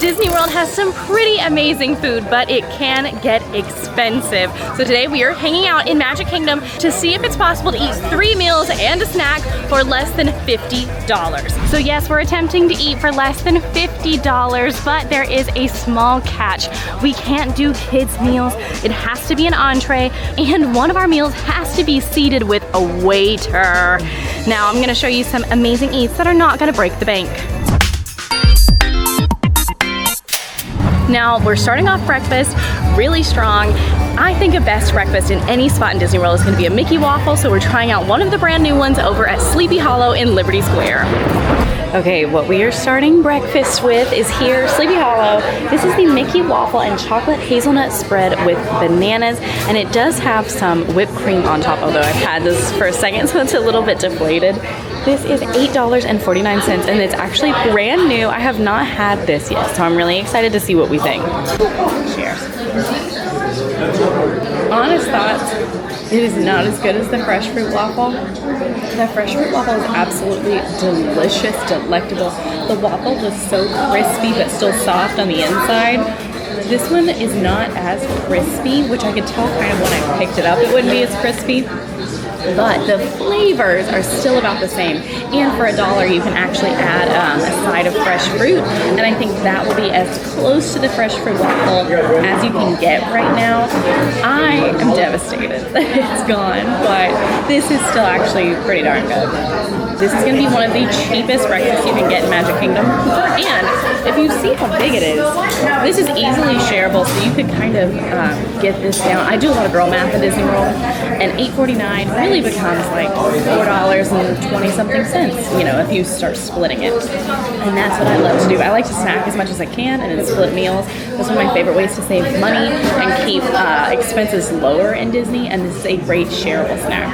Disney World has some pretty amazing food, but it can get expensive. So today we are hanging out in Magic Kingdom to see if it's possible to eat 3 meals and a snack for less than $50. So yes, we're attempting to eat for less than $50, but there is a small catch. We can't do kids meals. It has to be an entree, and one of our meals has to be seated with a waiter. Now I'm gonna show you some amazing eats that are not gonna break the bank. Now we're starting off breakfast really strong. I think a best breakfast in any spot in Disney World is gonna be a Mickey waffle, so we're trying out one of the brand new ones over at Sleepy Hollow in Liberty Square. Okay, what we are starting breakfast with is here, Sleepy Hollow. This is the Mickey waffle and chocolate hazelnut spread with bananas, and it does have some whipped cream on top, although I've had this for a second, so it's a little bit deflated. This is $8.49, and it's actually brand new. I have not had this yet, so I'm really excited to see what we think. Cheers. Honest thoughts, it is not as good as the fresh fruit waffle. The fresh fruit waffle is absolutely delicious, delectable. The waffle was so crispy but still soft on the inside. This one is not as crispy, which I could tell kind of when I picked it up it wouldn't be as crispy. But the flavors are still about the same. And for $1, you can actually add a side of fresh fruit. And I think that will be as close to the fresh fruit waffle as you can get right now. I am devastated it's gone, but this is still actually pretty darn good. This is going to be one of the cheapest breakfasts you can get in Magic Kingdom. And if you see how big it is, this is easily shareable, so you could kind of get this down. I do a lot of girl math at Disney World, and $8.49 really becomes like $4.20-something cents, you know, if you start splitting it. And that's what I love to do. I like to snack as much as I can and then split meals. That's one of my favorite ways to save money and keep expenses lower in Disney, and this is a great shareable snack.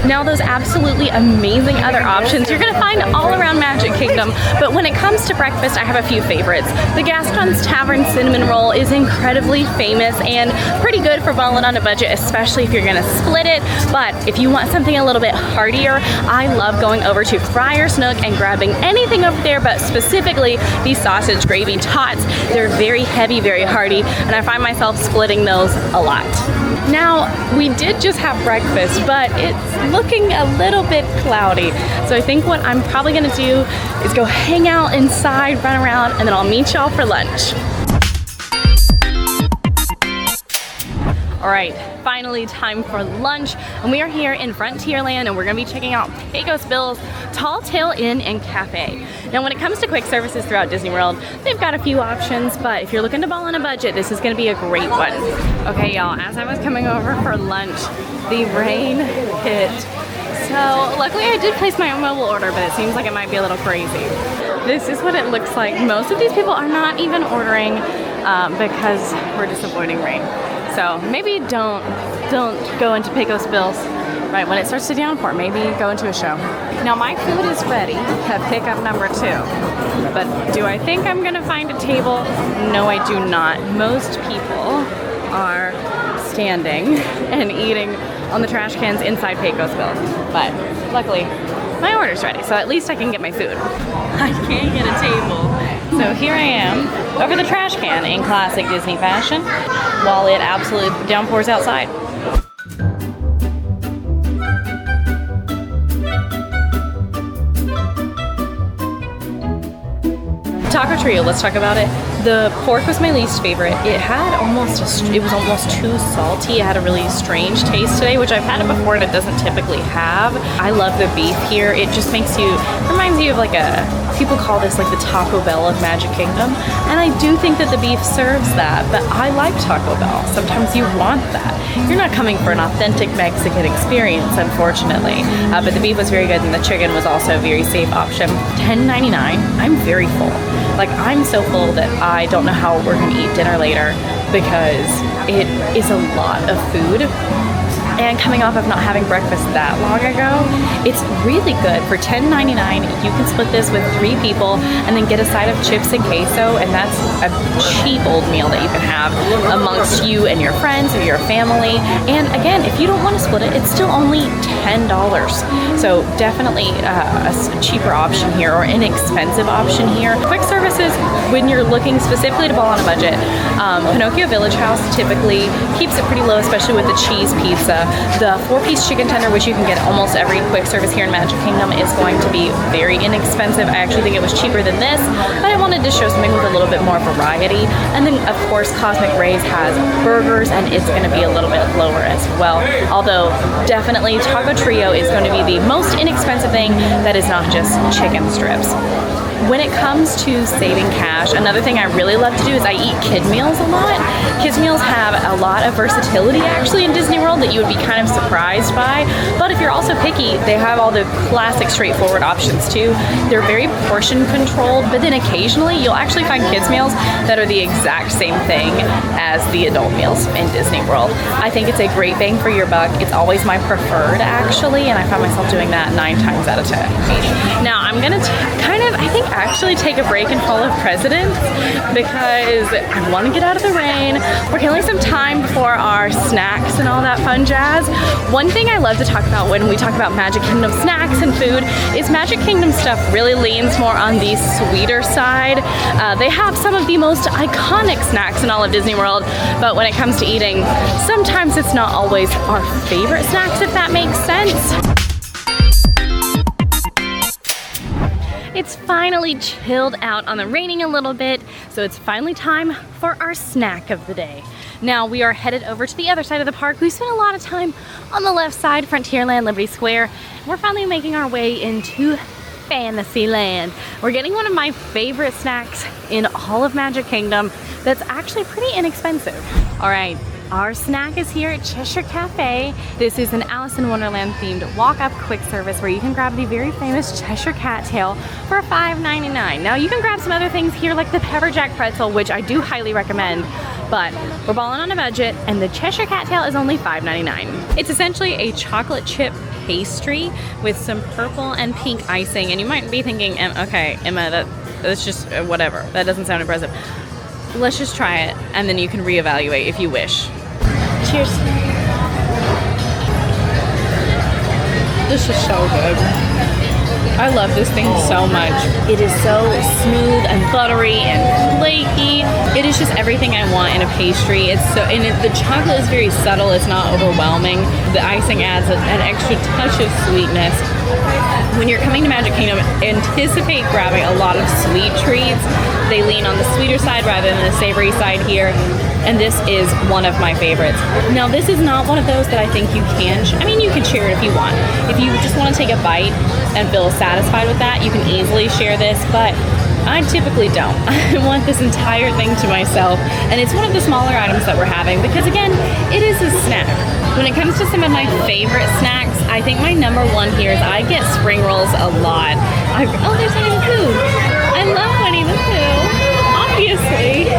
Now those absolutely amazing other options you're gonna find all around Magic Kingdom, but when it comes to breakfast, I have a few favorites. The Gaston's Tavern Cinnamon Roll is incredibly famous and pretty good for balling on a budget, especially if you're gonna split it. But if you want something a little bit heartier, I love going over to Friar's Nook and grabbing anything over there, but specifically these sausage gravy tots. They're very heavy, very hearty, and I find myself splitting those a lot. Now, we did just have breakfast, but it's looking a little bit cloudy. So I think what I'm probably gonna do is go hang out inside, run around, and then I'll meet y'all for lunch. All right, finally time for lunch, and we are here in Frontierland, and we're gonna be checking out Pecos Bill's Tall Tale Inn and Cafe. Now, when it comes to quick services throughout Disney World, they've got a few options, but if you're looking to ball on a budget, this is gonna be a great one. Okay, y'all, as I was coming over for lunch, the rain hit. So luckily I did place my own mobile order, but it seems like it might be a little crazy. This is what it looks like. Most of these people are not even ordering because we're just avoiding rain. So maybe don't go into Pecos Bill's right when it starts to downpour. Maybe go into a show. Now my food is ready at pickup number 2. But do I think I'm gonna find a table? No, I do not. Most people are standing and eating on the trash cans inside Pecos Bill. But luckily, my order's ready, so at least I can get my food. I can't get a table. So here I am, over the trash can in classic Disney fashion, while it absolutely downpours outside. Taco Trio, let's talk about it. The pork was my least favorite. It was almost too salty. It had a really strange taste today, which I've had it before and it doesn't typically have. I love the beef here. It just reminds you of like people call this like the Taco Bell of Magic Kingdom. And I do think that the beef serves that, but I like Taco Bell. Sometimes you want that. You're not coming for an authentic Mexican experience, unfortunately. But the beef was very good and the chicken was also a very safe option. $10.99, I'm very full. Like, I'm so full that I don't know how we're gonna eat dinner later because it is a lot of food and coming off of not having breakfast that long ago, it's really good. For $10.99, you can split this with 3 people and then get a side of chips and queso, and that's a cheap old meal that you can have amongst you and your friends or your family. And again, if you don't want to split it, it's still only $10. So definitely a cheaper option here, or inexpensive option here. Quick services, when you're looking specifically to ball on a budget, Pinocchio Village House typically keeps it pretty low, especially with the cheese pizza. The 4-piece chicken tender, which you can get at almost every quick service here in Magic Kingdom, is going to be very inexpensive. I actually think it was cheaper than this, but I wanted to show something with a little bit more variety. And then of course Cosmic Rays has burgers, and it's going to be a little bit lower as well. Although definitely Taco Trio is going to be the most inexpensive thing that is not just chicken strips. When it comes to saving cash, another thing I really love to do is I eat kid meals a lot. Kids meals have a lot of versatility actually in Disney World that you would be kind of surprised by. But if you're also picky, they have all the classic straightforward options too. They're very portion controlled, but then occasionally you'll actually find kids meals that are the exact same thing as the adult meals in Disney World. I think it's a great bang for your buck. It's always my preferred actually, and I find myself doing that 9 times out of 10. Now I'm gonna actually take a break and follow Presidents because I want to get out of the rain. We're killing some time before our snacks and all that fun jazz. One thing I love to talk about when we talk about Magic Kingdom snacks and food is Magic Kingdom stuff really leans more on the sweeter side. They have some of the most iconic snacks in all of Disney World, but when it comes to eating, sometimes it's not always our favorite snacks, if that makes sense. It's finally chilled out on the raining a little bit, so it's finally time for our snack of the day. Now we are headed over to the other side of the park. We spent a lot of time on the left side, Frontierland, Liberty Square. We're finally making our way into Fantasyland. We're getting one of my favorite snacks in all of Magic Kingdom that's actually pretty inexpensive. All right. Our snack is here at Cheshire Cafe. This is an Alice in Wonderland themed walk-up quick service where you can grab the very famous Cheshire Cattail for $5.99. Now you can grab some other things here like the Pepper Jack pretzel, which I do highly recommend, but we're balling on a budget and the Cheshire Cattail is only $5.99. It's essentially a chocolate chip pastry with some purple and pink icing, and you might be thinking, okay, Emma, that's just whatever. That doesn't sound impressive. Let's just try it and then you can reevaluate if you wish. Cheers. This is so good. I love this thing so much. It is so smooth and buttery and flaky. It is just everything I want in a pastry. It's so, and the chocolate is very subtle. It's not overwhelming. The icing adds an extra touch of sweetness. When you're coming to Magic Kingdom, anticipate grabbing a lot of sweet treats. They lean on the sweeter side rather than the savory side here. And this is one of my favorites. Now this is not one of those that I think you can, you can share it if you want. If you just want to take a bite and feel satisfied with that, you can easily share this, but I typically don't. I want this entire thing to myself, and it's one of the smaller items that we're having because again, it is a snack. When it comes to some of my favorite snacks, I think my number one here is I get spring rolls a lot. Oh, there's Winnie the Pooh. I love Winnie the Pooh, obviously.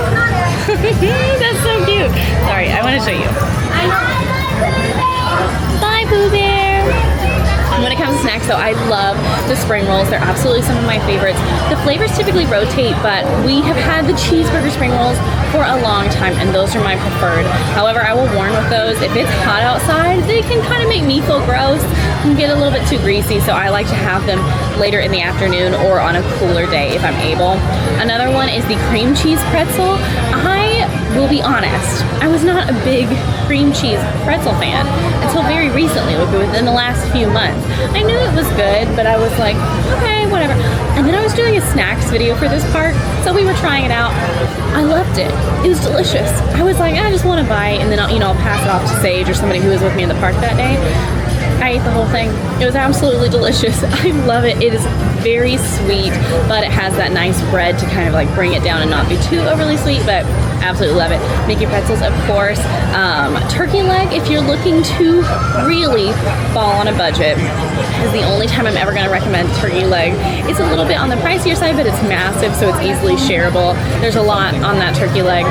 That's so cute. Sorry, I want to show you. Bye, Pooh Bear. When it comes to snacks though, I love the spring rolls. They're absolutely some of my favorites. The flavors typically rotate, but we have had the cheeseburger spring rolls for a long time and those are my preferred. However, I will warn with those, if it's hot outside, they can kind of make me feel gross and get a little bit too greasy, so I like to have them later in the afternoon or on a cooler day if I'm able. Another one is the cream cheese pretzel. I will be honest, I was not a big cream cheese pretzel fan until very recently, like within the last few months. I knew it was good, but I was like, okay, whatever. And then I was doing a snacks video for this park, so we were trying it out. I loved it. It was delicious. I was like, I just want to bite, and then I'll pass it off to Sage or somebody who was with me in the park that day. I ate the whole thing. It was absolutely delicious. I love it. It is very sweet, but it has that nice bread to kind of like bring it down and not be too overly sweet, but absolutely love it. Mickey pretzels, of course. Turkey leg, if you're looking to really fall on a budget, is the only time I'm ever going to recommend turkey leg. It's a little bit on the pricier side, but it's massive, so it's easily shareable. There's a lot on that turkey leg.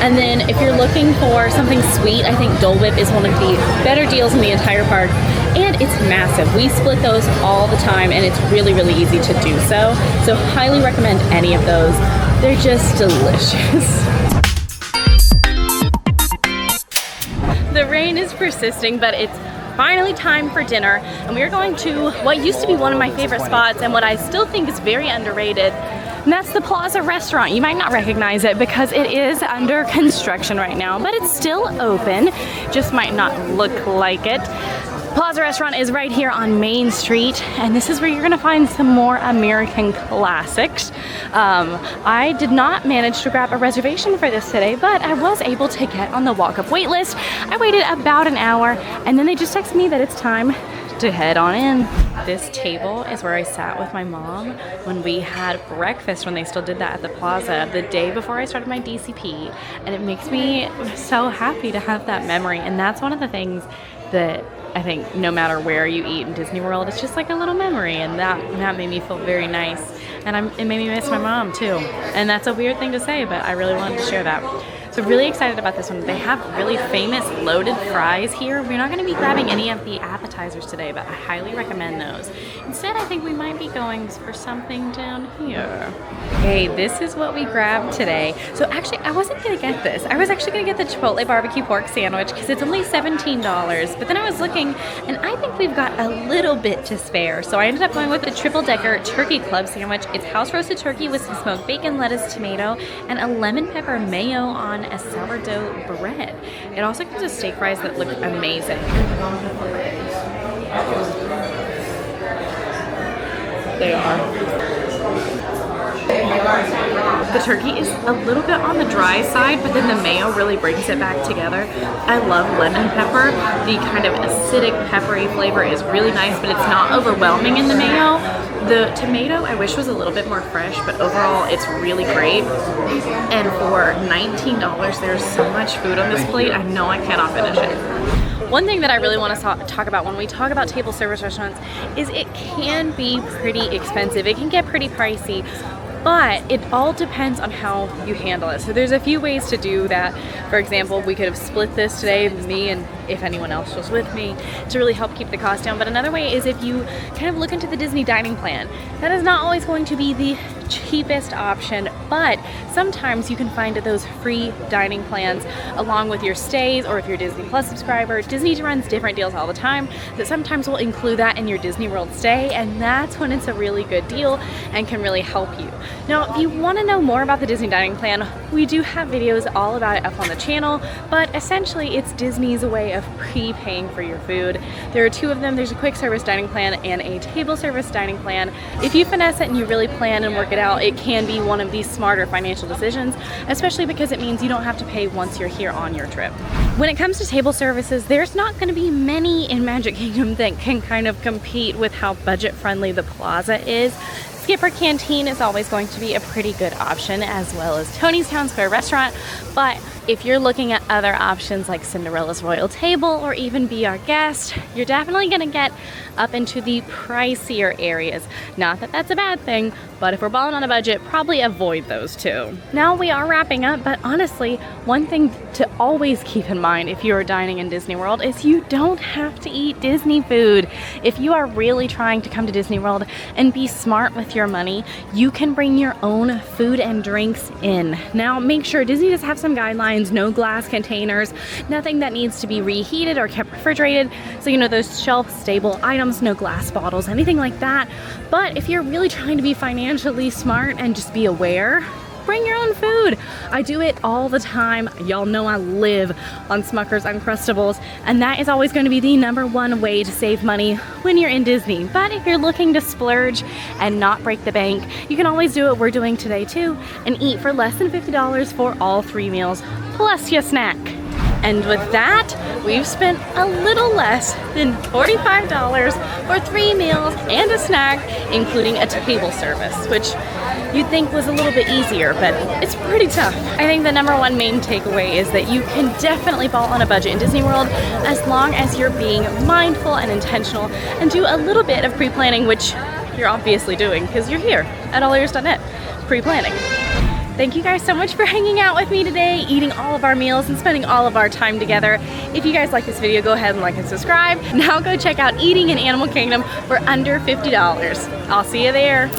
And then if you're looking for something sweet, I think Dole Whip is one of the better deals in the entire park. And it's massive. We split those all the time, and it's really, really easy to do so. So highly recommend any of those. They're just delicious. The rain is persisting, but it's finally time for dinner, and we are going to what used to be one of my favorite spots and what I still think is very underrated, and that's the Plaza restaurant. You might not recognize it because it is under construction right now, but it's still open, just might not look like it. Plaza Restaurant is right here on Main Street, and this is where you're gonna find some more American classics. I did not manage to grab a reservation for this today, but I was able to get on the walk-up wait list. I waited about an hour, and then they just texted me that it's time to head on in. This table is where I sat with my mom when we had breakfast, when they still did that at the Plaza, the day before I started my DCP, and it makes me so happy to have that memory. And that's one of the things that I think no matter where you eat in Disney World, it's just like a little memory, and that made me feel very nice. And it made me miss my mom too. And that's a weird thing to say, but I really wanted to share that. So really excited about this one. They have really famous loaded fries here. We're not going to be grabbing any of the appetizers today, but I highly recommend those. Instead, I think we might be going for something down here. Okay, this is what we grabbed today. So actually, I wasn't going to get this. I was actually going to get the Chipotle barbecue pork sandwich because it's only $17. But then I was looking, and I think we've got a little bit to spare. So I ended up going with the triple-decker turkey club sandwich. It's house-roasted turkey with some smoked bacon, lettuce, tomato, and a lemon pepper mayo on a sourdough bread. It also comes with steak fries that look amazing. They are. The turkey is a little bit on the dry side, but then the mayo really brings it back together. I love lemon pepper. The kind of acidic, peppery flavor is really nice, but it's not overwhelming in the mayo. The tomato I wish was a little bit more fresh, but overall it's really great. And for $19, there's so much food on this plate, I know I cannot finish it. One thing that I really want to talk about when we talk about table service restaurants is it can be pretty expensive. It can get pretty pricey, but it all depends on how you handle it. So there's a few ways to do that. For example, we could have split this today, me and if anyone else was with me, to really help keep the cost down. But another way is if you kind of look into the Disney dining plan. That is not always going to be the cheapest option, but sometimes you can find those free dining plans along with your stays, or if you're a Disney Plus subscriber. Disney runs different deals all the time that sometimes will include that in your Disney World stay, and that's when it's a really good deal and can really help you. Now, if you want to know more about the Disney dining plan, we do have videos all about it up on the channel, but essentially it's Disney's way of prepaying for your food. There are two of them. There's a quick service dining plan and a table service dining plan. If you finesse it and you really plan and work it out, it can be one of these smarter financial decisions, especially because it means you don't have to pay once you're here on your trip. When it comes to table services, there's not going to be many in Magic Kingdom that can kind of compete with how budget friendly the Plaza is. Skipper Canteen is always going to be a pretty good option, as well as Tony's Town Square Restaurant, but if you're looking at other options like Cinderella's Royal Table or even Be Our Guest, you're definitely going to get up into the pricier areas. Not that that's a bad thing, but if we're balling on a budget, probably avoid those two. Now we are wrapping up, but honestly, one thing to always keep in mind if you're dining in Disney World is you don't have to eat Disney food. If you are really trying to come to Disney World and be smart with your money, you can bring your own food and drinks in. Now make sure Disney does have some guidelines. No glass containers, nothing that needs to be reheated or kept refrigerated. So you know, those shelf-stable items, no glass bottles, anything like that. But if you're really trying to be financially smart and just be aware, bring your own food. I do it all the time. Y'all know I live on Smucker's Uncrustables, and that is always going to be the #1 way to save money when you're in Disney. But if you're looking to splurge and not break the bank, you can always do what we're doing today too, and eat for less than $50 for all 3 meals, plus your snack. And with that, we've spent a little less than $45 for 3 meals and a snack, including a table service, which you'd think was a little bit easier, but it's pretty tough. I think the number one main takeaway is that you can definitely ball on a budget in Disney World as long as you're being mindful and intentional and do a little bit of pre-planning, which you're obviously doing because you're here at AllEars.net pre-planning. Thank you guys so much for hanging out with me today, eating all of our meals and spending all of our time together. If you guys like this video, go ahead and like and subscribe. Now go check out Eating in Animal Kingdom for under $50. I'll see you there.